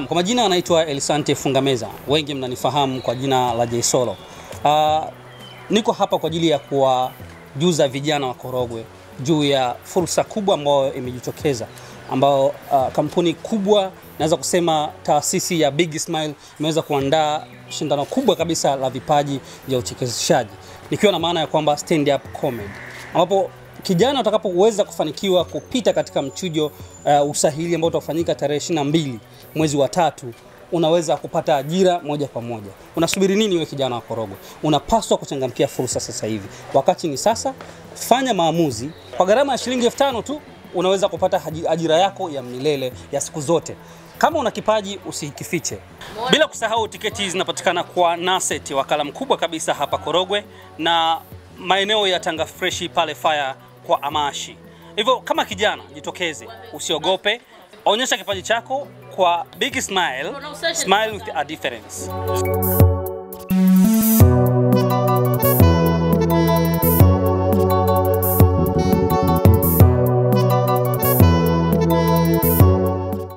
Naam, kwa majina anaitwa Elisante Fungameza. Wengi mnanifahamu kwa jina la J Solo. Niko hapa kwa ajili ya kuwajuza vijana wa Korogwe juu ya fursa kubwa ambayo imejitokeza, ambao kampuni kubwa, naweza kusema taasisi ya Big Smile imeweza kuandaa shindano kubwa kabisa la vipaji vya uchekeshaji, nikiwa na maana ya kwamba stand up comedy, ambapo kijana utakapoweza kufanikiwa kupita katika mchujo usahili ambao utafanyika tarehe 22 mwezi wa 3, unaweza kupata ajira moja kwa moja. Unasubiri nini wewe kijana wa Korogwe? Unapaswa kuchangamkia fursa sasa hivi. Wakati ni sasa, fanya maamuzi. Kwa gharama ya shilingi 5,000 tu unaweza kupata ajira yako ya milele ya siku zote. Kama una kipaji usikifiche. Bila kusahau tiketi zinapatikana kwa Naset, wakala mkubwa kabisa hapa Korogwe, na maeneo ya Tanga Fresh pale Fire kwa Amashi. Hivyo kama kijana jitokeze, usiogope, onyesha kipaji chako kwa Big Smile, smile with a difference.